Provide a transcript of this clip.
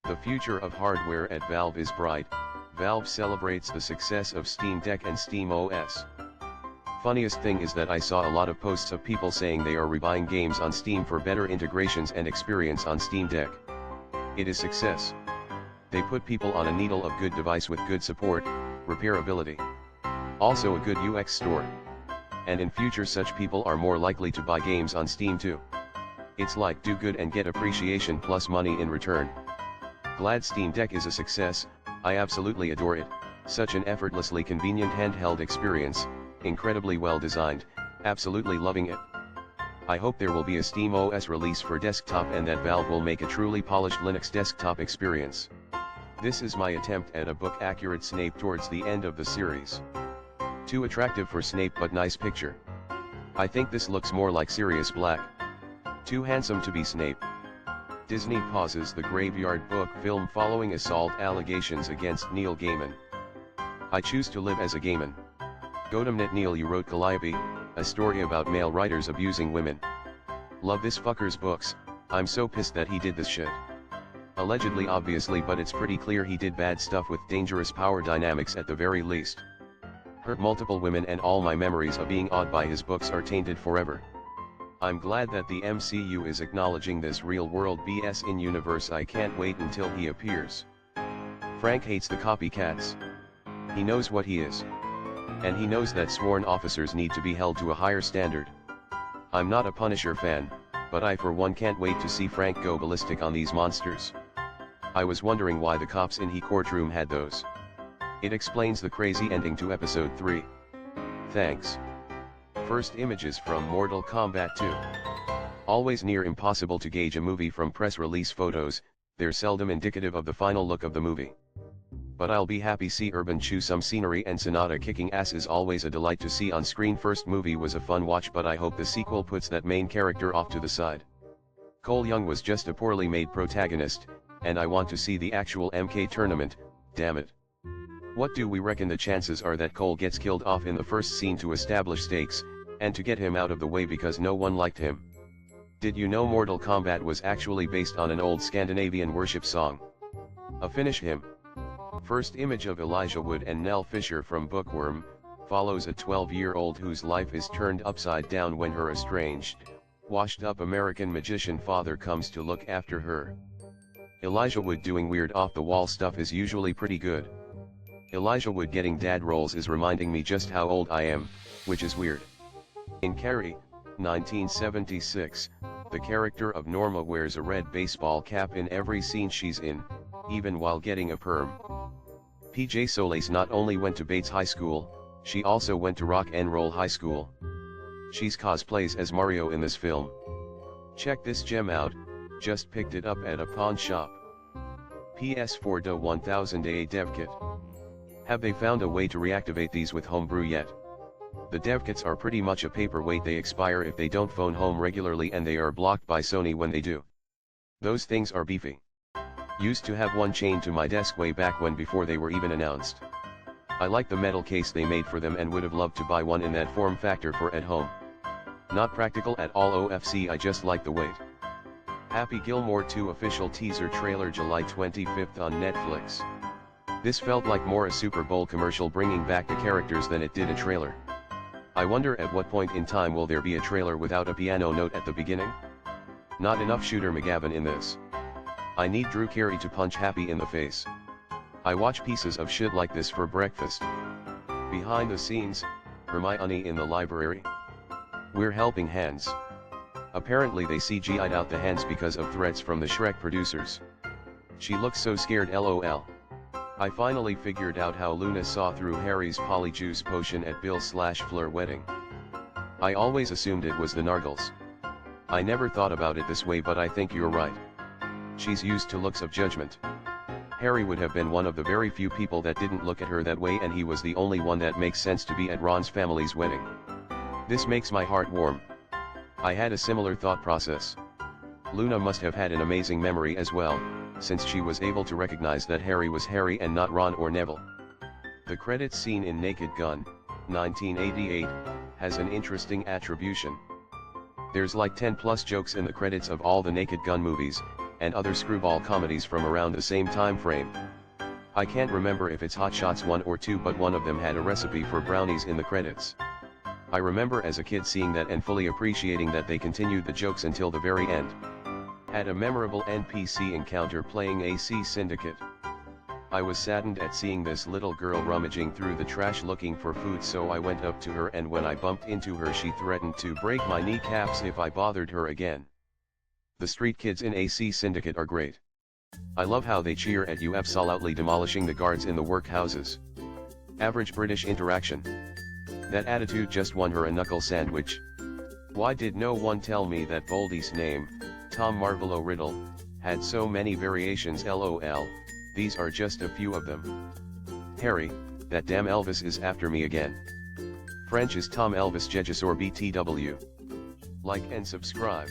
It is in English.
The future of hardware at Valve is bright. Valve celebrates the success of Steam Deck and Steam OS. Funniest thing is that I saw a lot of posts of people saying they are rebuying games on Steam for better integrations and experience on Steam Deck. It is success. They put people on a needle of good device with good support, repairability. Also a good UX store. And in future such people are more likely to buy games on Steam too. It's like do good and get appreciation plus money in return. Glad Steam Deck is a success. I absolutely adore it, such an effortlessly convenient handheld experience, incredibly well designed, absolutely loving it. I hope there will be a Steam OS release for desktop and that Valve will make a truly polished Linux desktop experience. This is my attempt at a book-accurate Snape towards the end of the series. Too attractive for Snape but nice picture. I think this looks more like Sirius Black. Too handsome to be Snape. Disney pauses the Graveyard Book film following assault allegations against Neil Gaiman. I choose to live as a Gaiman. Godamnet Neil, you wrote Calliope, a story about male writers abusing women. Love this fucker's books. I'm so pissed that he did this shit. Allegedly, obviously, but it's pretty clear he did bad stuff with dangerous power dynamics at the very least. Hurt multiple women and all my memories of being awed by his books are tainted forever. I'm glad that the MCU is acknowledging this real-world BS in universe. I can't wait until he appears. Frank hates the copycats. He knows what he is. And he knows that sworn officers need to be held to a higher standard. I'm not a Punisher fan, but I for one can't wait to see Frank go ballistic on these monsters. I was wondering why the cops in he courtroom had those. It explains the crazy ending to episode 3. Thanks. First images from Mortal Kombat 2. Always near impossible to gauge a movie from press release photos, they're seldom indicative of the final look of the movie. But I'll be happy see Urban chew some scenery and Sonata kicking ass is always a delight to see on screen. First movie was a fun watch, but I hope the sequel puts that main character off to the side. Cole Young was just a poorly made protagonist, and I want to see the actual MK tournament, damn it. What do we reckon the chances are that Cole gets killed off in the first scene to establish stakes, and to get him out of the way because no one liked him? Did you know Mortal Kombat was actually based on an old Scandinavian worship song? A Finnish hymn. First image of Elijah Wood and Nell Fisher from Bookworm, follows a 12-year-old whose life is turned upside down when her estranged, washed-up American magician father comes to look after her. Elijah Wood doing weird off-the-wall stuff is usually pretty good. Elijah Wood getting dad roles is reminding me just how old I am, which is weird. In Carrie, 1976, the character of Norma wears a red baseball cap in every scene she's in, even while getting a perm. PJ Solis not only went to Bates High School, she also went to Rock and Roll High School. She's cosplays as Mario in this film. Check this gem out, just picked it up at a pawn shop. PS4 DA 1000A dev kit. Have they found a way to reactivate these with Homebrew yet? The dev kits are pretty much a paperweight. They expire if they don't phone home regularly and they are blocked by Sony when they do. Those things are beefy. Used to have one chained to my desk way back when, before they were even announced. I like the metal case they made for them and would have loved to buy one in that form factor for at home. Not practical at all OFC, I just like the weight. Happy Gilmore 2 official teaser trailer July 25th on Netflix. This felt like more a Super Bowl commercial bringing back the characters than it did a trailer. I wonder at what point in time will there be a trailer without a piano note at the beginning? Not enough Shooter McGavin in this. I need Drew Carey to punch Happy in the face. I watch pieces of shit like this for breakfast. Behind the scenes, Hermione in the library. We're helping hands. Apparently they CGI'd out the hands because of threats from the Shrek producers. She looks so scared, lol. I finally figured out how Luna saw through Harry's polyjuice potion at Bill/Fleur wedding. I always assumed it was the Nargles. I never thought about it this way, but I think you're right. She's used to looks of judgment. Harry would have been one of the very few people that didn't look at her that way, and he was the only one that makes sense to be at Ron's family's wedding. This makes my heart warm. I had a similar thought process. Luna must have had an amazing memory as well, since she was able to recognize that Harry was Harry and not Ron or Neville. The credits scene in Naked Gun, 1988, has an interesting attribution. There's like 10 plus jokes in the credits of all the Naked Gun movies, and other screwball comedies from around the same time frame. I can't remember if it's Hot Shots 1 or 2, but one of them had a recipe for brownies in the credits. I remember as a kid seeing that and fully appreciating that they continued the jokes until the very end. Had a memorable NPC encounter playing AC Syndicate. I was saddened at seeing this little girl rummaging through the trash looking for food, so I went up to her, and when I bumped into her she threatened to break my kneecaps if I bothered her again. The street kids in AC Syndicate are great. I love how they cheer at you absolutely demolishing the guards in the workhouses. Average British interaction. That attitude just won her a knuckle sandwich. Why did no one tell me that Boldy's name, Tom Marvolo Riddle, had so many variations? LOL, these are just a few of them. Harry, that damn Elvis is after me again. French is Tom Elvis Jegisor BTW. Like and subscribe.